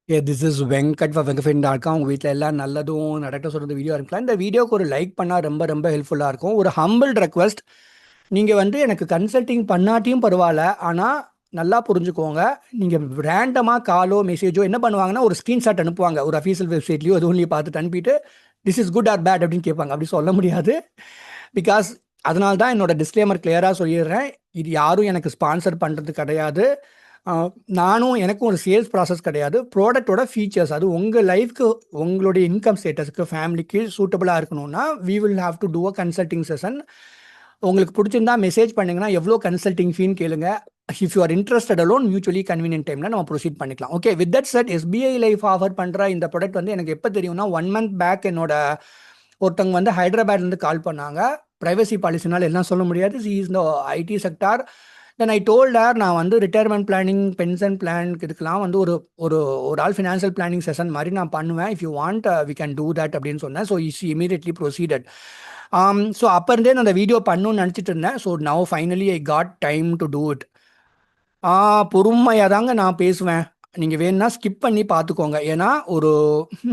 This is Venkat for வெங்கஃபின்.com. உங்கள் வீட்டில் எல்லாம் நல்லதும் நடக்க சொல்கிறது வீடியோ இருக்கலாம். இந்த வீடியோக்கு ஒரு லைக் பண்ணால் ரொம்ப ரொம்ப ஹெல்ப்ஃபுல்லாக இருக்கும். ஒரு ஹம்பிள் ரெக்வஸ்ட், நீங்கள் எனக்கு கன்சல்ட்டிங் பண்ணாட்டியும் பரவாயில்ல, ஆனால் நல்லா புரிஞ்சுக்கோங்க. நீங்கள் ரேண்டமாக காலோ மெசேஜோ என்ன பண்ணுவாங்கன்னா, ஒரு ஸ்க்ரீன்ஷாட் அனுப்புவாங்க. ஒரு அஃபீஷியல் வெப்சைட்லையோ எதுவும் பார்த்துட்டு அனுப்பிட்டு this is good or bad அப்படின்னு கேட்பாங்க. அப்படி சொல்ல முடியாது. பிகாஸ் அதனால தான் என்னோட டிஸ்க்ளைமர் கிளியராக சொல்லிடுறேன். இது யாரும் எனக்கு ஸ்பான்சர் பண்ணுறது கிடையாது. எனக்கும் ஒரு சேல்ஸ் ப்ராசஸ் கிடையாது. ப்ராடக்டோட ஃபீச்சர்ஸ் அது உங்கள் லைஃப்க்கு, உங்களுடைய இன்கம் ஸ்டேட்டஸ்க்கு, ஃபேமிலிக்கு சூட்டபுளாக இருக்கணும்னா we will have to do a consulting session. உங்களுக்கு பிடிச்சிருந்தா மெசேஜ் பண்ணிங்கன்னா எவ்வளோ கன்சல்ட்டிங் ஃபீன்னு கேளுங்க. If you are interested alone mutually convenient டைமில் நம்ம ப்ரொசீட் பண்ணிக்கலாம். Okay, with that said SBI life offer பண்ணுற இந்த ப்ராடக்ட் எனக்கு எப்போ தெரியும்னா 1 month பேக் என்னோட ஒருத்தவங்க ஹைதராபாத்லேருந்து கால் பண்ணாங்க. ப்ரைவசி பாலிசினால் எல்லாம் சொல்ல முடியாது. சி இஸ் இந்த IT sector. Then I told her, நான் ரிட்டையர்மெண்ட் பிளானிங், பென்ஷன் பிளான் இதுக்கெல்லாம் ஒரு ஒரு ஒரு ஆள் ஃபினான்ஷியல் பிளானிங் செஷன் மாதிரி நான் பண்ணுவேன். If you want we can do that அப்படின்னு சொன்னேன். So is immediately proceeded. So அப்போ இருந்தே நான் அந்த வீடியோ பண்ணணும்னு நினச்சிட்டு இருந்தேன். So now finally I got time to do it. பொறுமையாக தாங்க நான் பேசுவேன். நீங்கள் வேணும்னா ஸ்கிப் பண்ணி பார்த்துக்கோங்க. ஏன்னா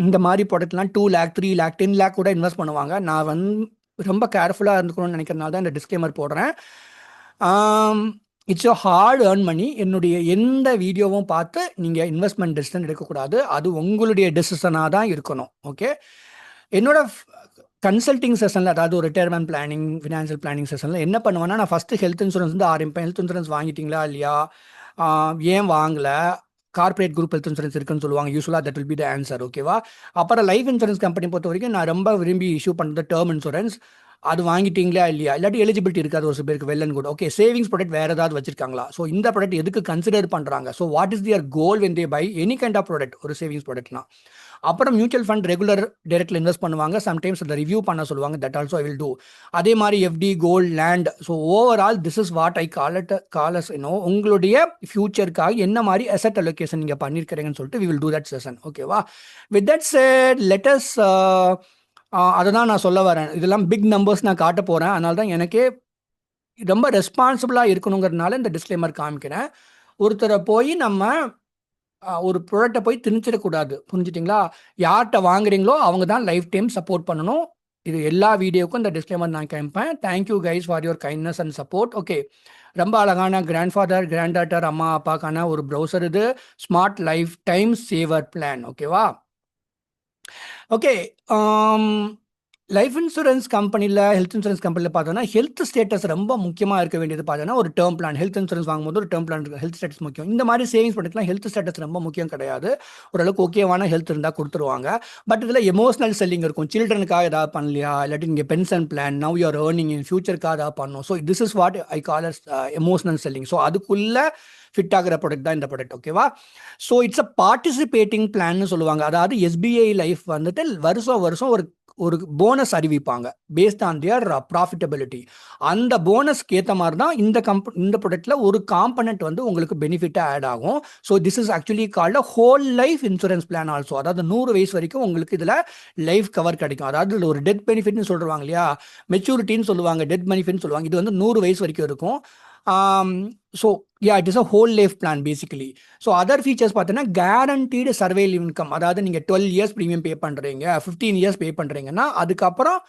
இந்த மாதிரி ப்ராடக்ட்லாம் 2 lakh 3 lakh 10 lakh கூட இன்வெஸ்ட் பண்ணுவாங்க. நான் ரொம்ப கேர்ஃபுல்லாக இருந்துக்கணும்னு நினைக்கிறனால தான் இந்த டிஸ்க்ளைமர் போடுறேன். It's hard earn money. என்னுடைய எந்த வீடியோவும் பார்த்து நீங்கள் இன்வெஸ்ட்மெண்ட் டெசிஷன் எடுக்கக்கூடாது. அது உங்களுடைய டெசிஷனாக தான் இருக்கணும். ஓகே, என்னோட கன்சல்ட்டிங் செஷனில், அதாவது ஒரு ரிட்டையர்மெண்ட் பிளானிங், ஃபினான்ஷியல் பிளானிங் செஷனில் என்ன பண்ணுவேன்னா, நான் ஃபஸ்ட்டு ஹெல்த் இன்சூரன்ஸ் ஆரம்பிப்பேன். ஹெல்த் இன்சூரன்ஸ் வாங்கிட்டீங்களா இல்லையா, ஏன் வாங்கலை, கார்பரேட் குரூப் ஹெல்த் இன்சூரன்ஸ் இருக்குன்னு சொல்லுவாங்க. யூஸ்வலாக that will be the answer. ஓகேவா. அப்புறம் லைஃப் இன்சூரன்ஸ் கம்பெனி பொறுத்த வரைக்கும் நான் ரொம்ப விரும்பி இஷ்யூ பண்ணுறது டேர்ம் இன்சூரன்ஸ். அது வாங்கிட்டீங்களா இல்லையா, இல்லாட்டி எலிஜிபிலிட்டி இருக்காது ஒரு சில பேருக்கு, well and good. Okay, savings product வேறு ஏதாவது வச்சிருக்காங்களா, ஸோ இந்த ப்ராடக்ட் எதுக்கு கன்சிடர் பண்ணுறாங்க, so what is their goal when they buy any kind of product, ஒரு சேவிங்ஸ் ப்ராடக்ட்னா. அப்புறம் மியூச்சுவல் ஃபண்ட் ரெகுலர் டைரக்ட்ல இன்வெஸ்ட் பண்ணுவாங்க. சம்டைம்ஸ் அதை ரிவ்யூ பண்ண சொல்லுவாங்க. That also I will do. அதே மாதிரி FD, gold, land. So overall this is what I call as உங்களுடைய ஃபியூச்சருக்காக என்ன மாதிரி அசெட் அலோகேஷன் நீங்கள் பண்ணியிருக்கிறீங்கன்னு சொல்லிட்டு we will do that session. ஓகேவா. வித் தட் செட் லெட்டஸ், அதை தான் நான் சொல்ல வரேன். இதெல்லாம் பிக் நம்பர்ஸ் நான் காட்ட போகிறேன். அதனால தான் எனக்கே ரொம்ப ரெஸ்பான்சிபிளாக இருக்கணுங்கிறதுனால இந்த டிஸ்க்ளைமர் காமிக்கிறேன். ஒருத்தரை போய் நம்ம ஒரு ப்ராடக்டை போய் திணிச்சிடக்கூடாது. புரிஞ்சுட்டிங்களா. யார்கிட்ட வாங்குறீங்களோ அவங்க தான் லைஃப் டைம் சப்போர்ட் பண்ணணும். இது எல்லா வீடியோக்கும் இந்த டிஸ்க்ளைமர் நான் காமிப்பேன். Thank you guys for your kindness and support. Okay, ரொம்ப அழகான கிராண்ட் ஃபாதர், கிராண்ட் டாட்டர், அம்மா அப்பாக்கான ஒரு ப்ரௌசர் இது. ஸ்மார்ட் லைஃப் டைம் சேவர் பிளான். ஓகேவா. ஓகே, லைஃப் இன்சூரன்ஸ் கம்பெனியில், ஹெல்த் இன்சூரன்ஸ் கம்பெனியில் பார்த்தோன்னா ஹெல்த் ஸ்டேட்டஸ் ரொம்ப முக்கியமாக இருக்க வேண்டியது. பார்த்தோன்னா ஒரு டேர்ம் பிளான், ஹெல்த் இன்சூரன்ஸ் வாங்கும்போது ஒரு டேர்ம் பிளான் இருக்குது. ஹெல்த் ஸ்டேட்டஸ் முக்கியம். இந்த மாதிரி சேவிங்ஸ் பண்ணிக்கலாம். ஹெல்த் ஸ்டேட்டஸ் ரொம்ப முக்கியம் கிடையாது. ஓரளவுக்கு ஓகேவான ஹெல்த் இருந்தால் கொடுத்துருவாங்க. பட் இதில் எமோஷனல் செல்லிங் இருக்கும். சில்ட்ரனுக்காக ஏதாவது பண்ணலையா, இல்லாட்டி நீங்கள் pension plan, now you're earning, in ஃபியூச்சருக்காக ஏதாவது பண்ணணும். So this is what I call as emotional selling. So அதுக்குள்ளே ஃபிட் ஆகிற ப்ராடக்ட் தான் இந்த ப்ராடக்ட். ஓகேவா. ஸோ இட்ஸ் அ பார்ட்டிசிபேட்டிங் பிளான்னு சொல்லுவாங்க. அதாவது எஸ்பிஐ லைஃப் வருஷம் வருஷம் ஒரு போனஸ் அறிவிப்பாங்க பேஸ்ட் ஆன் தியர் ப்ராஃபிட்டபிலிட்டி. அந்த போனஸ்க்கு ஏற்ற மாதிரி தான் இந்த ப்ராடக்ட்ல ஒரு காம்பனண்ட் உங்களுக்கு பெனிஃபிட்டாக ஆட் ஆகும். So this is actually called whole life insurance plan also. அதாவது 100 வயசு வரைக்கும் உங்களுக்கு இதில் லைஃப் கவர் கிடைக்கும். அதாவது ஒரு டெத் பெனிஃபிட்னு சொல்லுவாங்க இல்லையா, மெச்சூரிட்டின்னு சொல்லுவாங்க, டெத் பெனிஃபிட்னு சொல்லுவாங்க. இது 100 வயசு வரைக்கும் இருக்கும். So it is a whole life plan basically. So other features பார்த்தீங்கன்னா கேரண்டீடு சர்வைவல் இன்கம். அதாவது நீங்கள் 12 இயர்ஸ் ப்ரீமியம் பே பண்ணுறீங்க, 15 இயர்ஸ் பே பண்ணுறீங்கன்னா அதுக்கப்புறம்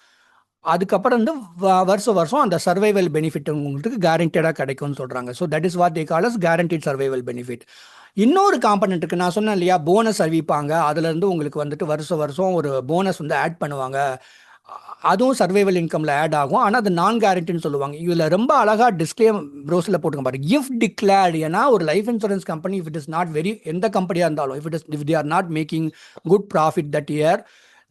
வருஷம் வருஷம் அந்த சர்வைவல் பெனிஃபிட் உங்களுக்கு கேரண்டடாக கிடைக்கும்னு சொல்கிறாங்க. So that is what they call as guaranteed survival benefit. இன்னொரு காம்பனண்ட் இருக்குது. நான் சொன்னேன் இல்லையா, போனஸ் அறிவிப்பாங்க. அதுலேருந்து உங்களுக்கு வருஷம் வருஷம் ஒரு போனஸ் ஆட் பண்ணுவாங்க. அதுவும் சர்வைவல் இன்கம்ல ஆட் ஆகும். ஆனால் அது நான் கேரண்டின்னு சொல்லுவாங்க. இதில் ரொம்ப அழகாக டிஸ்க்ளைம் ப்ரோஸில் போட்டுங்க பாருங்க. இஃப் டிக்ளேர்டு, ஏன்னா ஒரு life insurance company if it is not எந்த கம்பெனியாக இருந்தாலும் if they are not making good profit that year,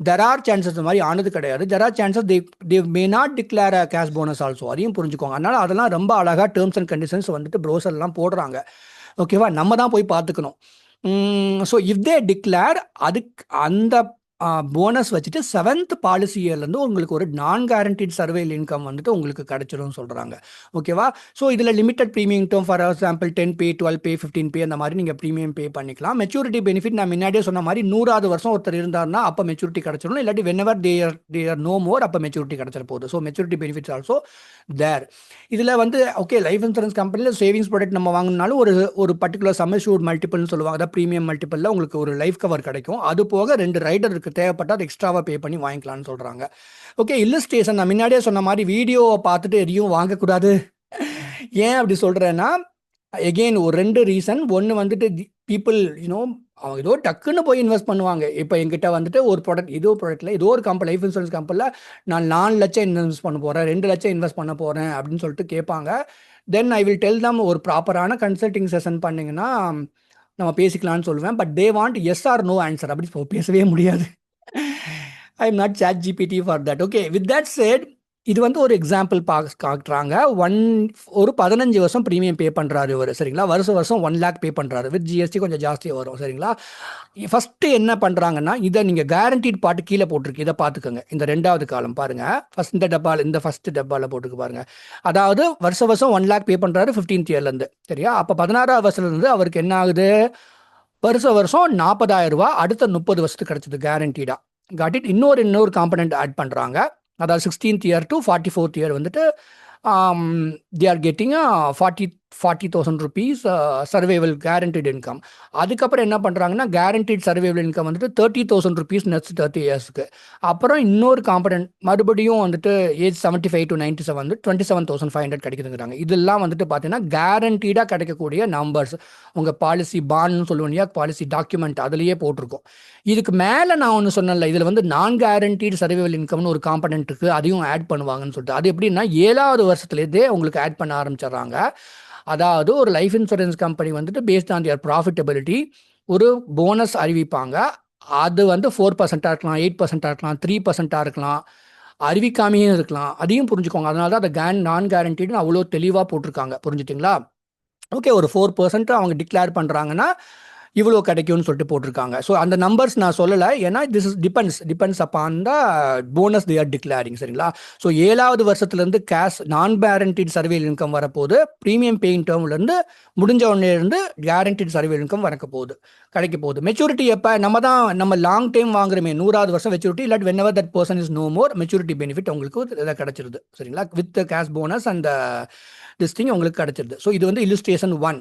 there are chances. இந்த மாதிரி ஆனது கிடையாது. There are chances they may not declare a cash bonus also. அதையும் புரிஞ்சுக்கோங்க. அதனால் அதெல்லாம் ரொம்ப அழகாக டேர்ம்ஸ் அண்ட் கண்டிஷன்ஸ் ப்ரோசர்லாம் போடுறாங்க. ஓகேவா. நம்ம தான் போய் பார்த்துக்கணும். ஸோ இஃப் தே டிக்ளேர், அந்த போனஸ் வச்சுட்டு 7th பாலிசி இயர்லேருந்து உங்களுக்கு ஒரு நான் கேரண்டீட் சர்வேல் இன்கம் வந்துட்டு உங்களுக்கு கிடைச்சிடும் சொல்கிறாங்க. ஓகேவா? ஸோ இதில் limited premium term for example 10 பே 12 பே 15 பே அந்த மாதிரி நீங்கள் ப்ரீமியம் பே பண்ணிக்கலாம். மெச்சூரிட்டி பெனிஃபிட் நான் முன்னாடியே சொன்ன மாதிரி 100வது வருஷம் ஒருத்தர் இருந்தார்னா அப்போ மெச்சூரிட்டி கிடச்சிடும். இல்லாட்டி வென்எவர் தேர் நோ மோர் அப்போ மெச்சூரிட்டி கிடச்சிட போகுது. ஸோ மெச்சூரிட்டி பெனிஃபிட்ஸ் ஆல்சோ தேர். இதில் வந்து ஓகே லைஃப் இன்சூரன்ஸ் கம்பெனியில் சேவிங்ஸ் ப்ராடக்ட் நம்ம வாங்கினாலும் ஒரு பர்டிகுலர் சம் அஷ்யூர்ட் மல்டிபிள்னு சொல்லுவாங்க. அதாவது ப்ரீமியம் மல்டிபிளில் உங்களுக்கு ஒரு லைஃப் கவர் கிடைக்கும். அது போக 2 ரைடருக்கு தேவைப்பட்டால் அது எக்ஸ்ட்ராவாக பே பண்ணி வாங்கிக்கலாம்னு சொல்கிறாங்க. ஓகே இல்லஸ்ட்ரேஷன் நான் முன்னாடியே சொன்ன மாதிரி வீடியோவை பார்த்துட்டு எதையும் வாங்கக்கூடாது. ஏன் அப்படி சொல்கிறேன்னா எகெயின் ஒரு 2 ரீசன். ஒன்று வந்துட்டு பீப்புள் அவங்க ஏதோ டக்குன்னு போய் இன்வெஸ்ட் பண்ணுவாங்க. இப்போ எங்கிட்ட வந்துட்டு ஒரு ப்ராடக்ட் ஏதோ ஒரு கம்பெனி லைஃப் இன்சூரன்ஸ் கம்பெனியில் நான் 4 லட்சம் இன்வெஸ்ட் பண்ண போகிறேன் 2 லட்சம் இன்வெஸ்ட் பண்ண போகிறேன் அப்படின்னு சொல்லிட்டு கேட்பாங்க. தென் ஐ வில் டெல் தம் ஒரு ப்ராப்பரான கன்சல்டிங் செஷன் பண்ணிங்கன்னா நம்ம பேசிக்கலாம்னு சொல்லுவேன். But they want yes or no answer. அப்படி பேசவே முடியாது. I am not ChatGPT for that. Okay with that said இது வந்து ஒரு எக்ஸாம்பிள் காட்டுறாங்க. ஒரு 15 வருஷம் ப்ரீமியம் பே பண்ணுறாரு இவர். சரிங்களா? வருஷம் 1 lakh பே பண்ணுறாரு. வித் ஜிஎஸ்டி கொஞ்சம் ஜாஸ்தியாக வரும். சரிங்களா? ஃபஸ்ட்டு என்ன பண்ணுறாங்கன்னா இதை நீங்கள் கேரண்டீட் பாட்டு கீழே போட்டிருக்கு. இதை பார்த்துக்கோங்க. இந்த 2வது காலம் பாருங்கள். இந்த ஃபஸ்ட்டு டப்பாவில் போட்டுக்கு பாருங்கள். அதாவது வருஷம் 1 lakh பே பண்ணுறாரு 15th இயர்லேருந்து. சரியா? அப்போ 16வது வருஷத்துலேருந்து அவருக்கு என்ன ஆகுது? வருஷம் 40,000 ரூபா அடுத்த 30 வருஷத்துக்கு கிடச்சிது கேரண்டீடாக. Got it. இன்னொரு காம்பனண்ட் ஆட் பண்ணுறாங்க. அதாவது 16th year to 44th year வந்துட்டு they are getting a 40,000 rupees survival guaranteed income. அதுக்கப்புறம் என்ன பண்ணுறாங்கன்னா guaranteed survival income வந்துட்டு 30,000 rupees next 30 yearsக்கு. அப்புறம் இன்னொரு காம்பனண்ட் மறுபடியும் வந்துட்டு ஏஜ் 75 to 97 வந்து 27,500 கிடைக்குதுங்கிறாங்க. இதெல்லாம் வந்துட்டு பார்த்தீங்கன்னா கேரண்டீடாக கிடைக்கக்கூடிய நம்பர்ஸ். உங்கள் பாலிசி பாண்ட்னு சொல்லுவோம் இல்லையா, பாலிசி டாக்குமெண்ட் அதுலேயே போட்டிருக்கோம். இதுக்கு மேலே நான் ஒன்று சொன்னேன்ல, இதில் வந்து நான் கேரண்டீடு சர்வைவல் இன்கம்னு ஒரு காம்பனண்ட் இருக்குது, அதையும் ஆட் பண்ணுவாங்கன்னு சொல்லிட்டு. அது எப்படின்னா 7வது வருஷத்துலேருந்தே உங்களுக்கு ஆட் பண்ண ஆரம்பிச்சிடுறாங்க. அதாவது ஒரு லைஃப் இன்சூரன்ஸ் கம்பெனி வந்துட்டு பேஸ்ட் ஆன் தியர் ப்ராஃபிட்டபிலிட்டி ஒரு போனஸ் அறிவிப்பாங்க. அது வந்து 4% இருக்கலாம், 8% இருக்கலாம், 3% இருக்கலாம், அறிவிக்காமையும் இருக்கலாம். அதையும் புரிஞ்சுக்கோங்க. அதனால தான் அதை நான் கேரண்டீடுன்னு அவ்வளோ தெளிவாக போட்டிருக்காங்க. புரிஞ்சுட்டிங்களா? ஓகே ஒரு 4% அவங்க டிக்ளேர் பண்ணுறாங்கன்னா இவ்வளோ கிடைக்கும்னு சொல்லிட்டு போட்டிருக்காங்க. ஸோ அந்த நம்பர்ஸ் நான் சொல்லலை, ஏன்னா this is depends upon the bonus they are declaring. சரிங்களா? ஸோ 7வது வருஷத்துலேருந்து நான் கேரண்டீட் சர்வேல் இன்கம் வரப்போகுது. ப்ரீமியம் பேயிங் டேர்ம்லேருந்து முடிஞ்ச உடனேருந்து கேரண்டீட் சர்வேல் இன்கம் கிடைக்க போகுது. மெச்சூரிட்டி எப்போ? நம்ம லாங் டைம் வாங்குறமே 100வது வருஷம் மெச்சூரிட்டி, இல்லாட்டி whenever that person is no more maturity benefit உங்களுக்கு இதை கிடைச்சிருது. சரிங்களா? With cash bonus and this thing உங்களுக்கு கிடைச்சிருது. ஸோ இது வந்து இல்லுஸ்ட்ரேஷன் 1.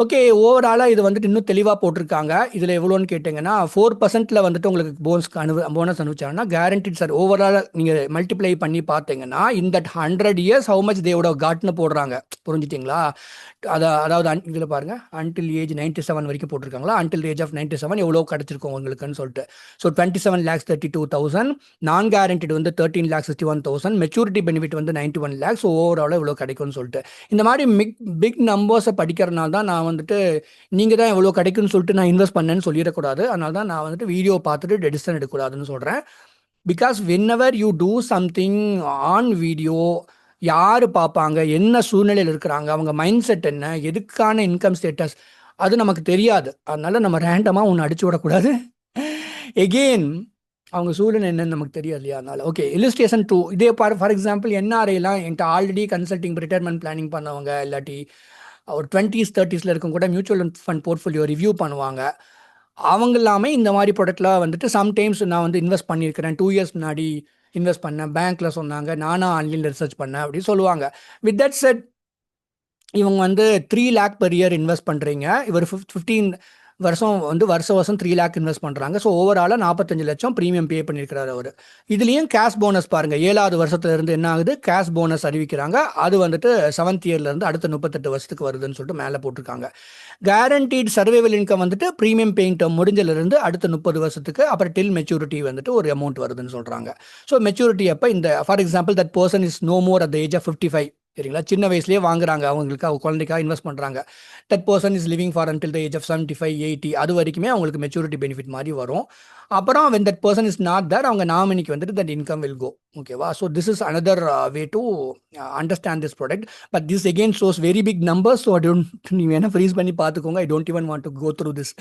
ஓகே ஓவராலாக இது வந்துட்டு இன்னும் தெளிவாக போட்டிருக்காங்க. இதில் எவ்வளோன்னு கேட்டிங்கன்னா 4%ல் வந்துட்டு உங்களுக்கு போனஸ் அனுப்பிச்சாங்கன்னா கேரண்டீட் சார் ஓவராலாக நீங்கள் மல்டிப்ளை பண்ணி பார்த்தீங்கன்னா இந்த 100 years ஹவு மச் தேவோட காட்னு போடுறாங்க. புரிஞ்சுட்டிங்களா? அதாவது இதில் பாருங்கள் அன்டில் ஏஜ் 97 வரைக்கும் போட்டிருக்காங்களா, அன்டில் ஏஜ் ஆஃப் 97 எவ்வளோ கிடச்சிருக்கோம் உங்களுக்குன்னு சொல்லிட்டு. ஸோ 27,32,000, நான் கேரண்டீடு வந்து 13,61,000, மெச்சூரிட்டி பெனிஃபிட் வந்து 91 lakhs. ஓவராலாக இவ்வளோ கிடைக்கும்னு சொல்லிட்டு இந்த மாதிரி பிக் நம்பர்ஸை படிக்கிறனால தான் நான் வந்துட்டு நீங்கள் தான் எவ்வளோ கிடைக்குன்னு சொல்லிட்டு நான் இன்வெஸ்ட் பண்ணேன்னு சொல்லிடக்கூடாது. அதனால தான் நான் வந்துட்டு வீடியோ பார்த்துட்டு டெசிஷன் எடுக்கக்கூடாதுன்னு சொல்கிறேன். Because whenever you do something on video, யார் பார்ப்பாங்க, என்ன சூழ்நிலையில் இருக்கிறாங்க, அவங்க மைண்ட் செட் என்ன, எதுக்கான இன்கம் ஸ்டேட்டஸ் அது நமக்கு தெரியாது. அதனால நம்ம ரேண்டமாக ஒன்று அடிச்சு விடக்கூடாது. எகெயின் அவங்க சூழ்நிலை என்னன்னு நமக்கு தெரியாது இல்லையா? அதனால ஓகே இல்லுஸ்ட்ரேஷன் 2 இதே ஃபார் எக்ஸாம்பிள் என்ஆர்ஐலாம் என்கிட்ட ஆல்ரெடி கன்சல்டிங் ரிட்டையர்மெண்ட் பிளானிங் பண்ணவங்க, இல்லாட்டி ஒரு 20s 30s இருக்கும் கூட மியூச்சுவல் ஃபண்ட் போர்ட்ஃபோலியோ ரிவ்யூ பண்ணுவாங்க. அவங்க எல்லாமே இந்த மாதிரி ப்ராடக்ட்லாம் வந்துட்டு சம்டைம்ஸ் நான் வந்து இன்வெஸ்ட் பண்ணியிருக்கிறேன், 2 years முன்னாடி இன்வெஸ்ட் பண்ணேன், பேங்க்கில் சொன்னாங்க, நானாக ஆன்லைனில் ரிசர்ச் பண்ணேன் அப்படின்னு சொல்லுவாங்க. வித் தட் செட் இவங்க வந்து 3 lakh per year இன்வெஸ்ட் பண்ணுறீங்க. இவர் 15 வருஷம் 3 lakh இன்வெஸ்ட் பண்ணுறாங்க. ஸோ ஓவராலாக 45 லட்சம் ப்ரீமியம் பே பண்ணியிருக்கிறார் அவர். இதுலேயும் கேஷ் போனஸ் பாருங்கள், 7வது வருஷத்துலேருந்து என்ன ஆகுது, கேஷ் போனஸ் அறிவிக்கிறாங்க. அது வந்துட்டு 7th yearலேருந்து அடுத்த 38 வருஷத்துக்கு வருதுன்னு சொல்லிட்டு மேலே போட்டிருக்காங்க. கேரண்டீட் சர்வைவல் இன்கம் வந்துட்டு ப்ரீமியம் பேயிங் டேர்ம் முடிஞ்சதுலேருந்து அடுத்த 30 வருஷத்துக்கு அப்புறம் டில் மெச்சூரிட்டி வந்துட்டு ஒரு அமௌண்ட் வருதுன்னு சொல்கிறாங்க. ஸோ மெச்சூரிட்டி அப்போ இந்த for example that person is no more at the age of 55. சரிங்களா? சின்ன வயசுலேயே வாங்குறாங்க, அவங்களுக்கு அவங்க குழந்தைக்காக இன்வெஸ்ட் பண்ணுறாங்க. That person is living for until the age of 75 80 அது வரைக்குமே அவங்களுக்கு மெச்சூரிட்டி பெனிஃபிட் மாதிரி வரும். அப்புறம் when that person is not there அவங்க நாமினிக்கு வந்துட்டு that income will go. ஓகேவா? So this is another way to understand this product. But this again shows very big numbers. So நீ வேணால் ஃப்ரீஸ் பண்ணி பார்த்துக்கோங்க. I don't even want to go through this.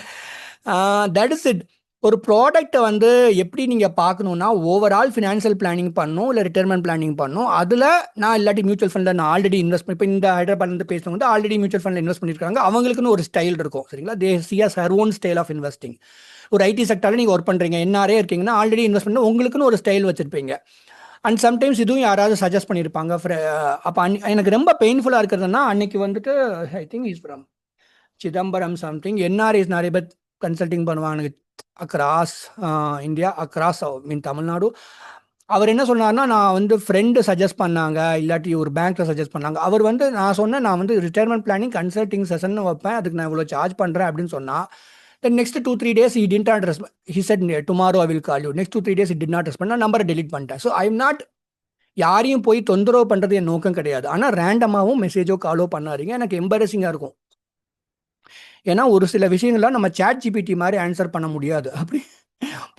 That is it. ஒரு ப்ராடக்ட்டை வந்து எப்படி நீங்கள் பார்க்கணுன்னா, ஓவரால் ஃபினான்ஷியல் பிளானிங் பண்ணணும், இல்லை ரிட்டயர்மெண்ட் பிளானிங் பண்ணணும். அதில் நான் இல்லாட்டி மியூச்சுவல் ஃபண்டில் நான் ஆல்ரெடி இன்வெஸ்ட் பண்ணி இப்போ இந்த ஹைதராபாத்லேருந்து பேசுனவங்க வந்து ஆல்ரெடி மியூச்சுவல் ஃபண்டில் இன்வெஸ்ட் பண்ணியிருக்காங்க. அவங்களுக்குன்னு ஒரு ஸ்டைல் இருக்கும் சரிங்களா. They sees her own style of investing. ஒரு ஐடி செக்டாரில் நீங்கள் ஒர்க் பண்ணுறீங்க, என்ஆரே இருக்கீங்கன்னா ஆல்ரெடி இன்வெஸ்ட் பண்ணி உங்களுக்குன்னு ஒரு ஸ்டைல் வச்சுருப்பீங்க. அண்ட் சம்டைம்ஸ் இதுவும் யாராவது சஜஸ்ட் பண்ணியிருப்பாங்க. அப்போ எனக்கு ரொம்ப பெயின்ஃபுல்லாக இருக்கிறதுனா அன்னைக்கு வந்துட்டு I think is from Chidambaram something NRIs நிறைய பேர் கன்சல்டிங் பண்ணுவாங்க across India, across mean Tamil. அவர் என்ன சொன்னார்னா, நான் வந்து ஃப்ரெண்டு சஜஸ்ட் பண்ணாங்க, இல்லாட்டி ஒரு பேங்க்கில் சஜஸ்ட் பண்ணாங்க. அவர் வந்து நான் சொன்னேன், நான் வந்து ரிட்டையர்மெண்ட் பிளானிங் கன்சல்டிங் செஷன் வைப்பேன், அதுக்கு நான் இவ்வளோ சார்ஜ் பண்ணுறேன் அப்படின்னு சொன்னால், then next 2-3 days he didn't not respond. He said tomorrow I will call you. Next 2-3 days he did not respond. நான் நம்பரை டெலிட் பண்ணிட்டேன். ஸோ ஐ எம் நாட் யாரையும் போய் தொந்தரவு பண்ணுறது என் நோக்கம் கிடையாது. ஆனால் ரேண்டமாகவும் மெசேஜோ காலோ பண்ணாதீங்க. எனக்கு எம்பரசிங்காக இருக்கும். ஏன்னா ஒரு சில விஷயங்கள்லாம் நம்ம சாட் ஜிபிடி மாதிரி ஆன்சர் பண்ண முடியாது. அப்படி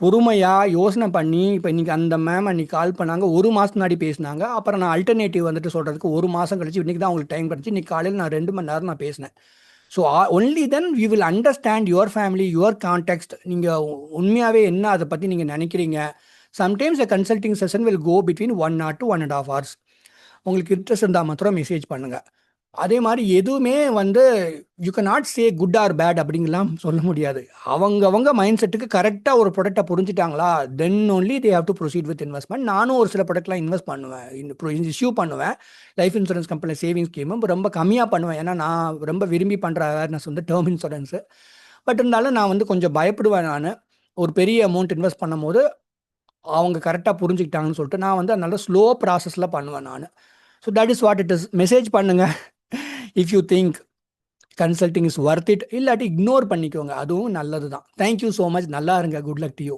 பொறுமையாக யோசனை பண்ணி, இப்போ இன்றைக்கி அந்த மேம் அன்றைக்கி கால் பண்ணாங்க, 1 மாதம் முன்னாடி பேசினாங்க. அப்புறம் நான் அல்டர்னேட்டிவ் வந்துட்டு சொல்கிறதுக்கு 1 மாதம் கழிச்சு இன்றைக்கி தான் அவங்களுக்கு டைம் கிடச்சி. இன்றைக்கி காலையில் நான் 2 மணி நேரம் நான் பேசினேன். So only then you will understand your family, your context. நீங்கள் உண்மையாகவே என்ன அதை பற்றி நீங்கள் நினைக்கிறீங்க. Sometimes a consulting session will go between 1 hour to 1.5 hours. உங்களுக்கு இன்ட்ரெஸ்ட் இருந்தால் மாத்திரம் மெசேஜ் பண்ணுங்கள். அதே மாதிரி எதுவுமே வந்து you can not say good or bad அப்படிங்கலாம் சொல்ல முடியாது. அவங்க மைண்ட் செட்டுக்கு கரெக்டாக ஒரு ப்ராடக்டை புரிஞ்சுட்டாங்களா, then only they have to proceed with investment. நானும் ஒரு சில ப்ராடக்ட்லாம் இன்வெஸ்ட் பண்ணுவேன், இஷ்யூ பண்ணுவேன். லைஃப் இன்சூரன்ஸ் கம்பெனியில் சேவிங்ஸ் ஸ்கீமும் ரொம்ப கம்மியாக பண்ணுவேன். ஏன்னா நான் ரொம்ப விரும்பி பண்ணுற அவேர்னஸ் வந்து டேர்ம் இன்சூரன்ஸு. பட் இருந்தாலும் நான் வந்து கொஞ்சம் பயப்படுவேன். நான் ஒரு பெரிய அமௌண்ட் இன்வெஸ்ட் பண்ணும் போது அவங்க கரெக்டாக புரிஞ்சுக்கிட்டாங்கன்னு சொல்லிட்டு நான் வந்து அதனால ஸ்லோ ப்ராசஸில் பண்ணுவேன் நான். So that is what it is. Message பண்ணுங்கள் if you think consulting is worth it. இல்லாட்டி இக்னோர் பண்ணிக்கோங்க, அதுவும் நல்லது தான். Thank you so much. நல்லா இருங்க. Good luck to you.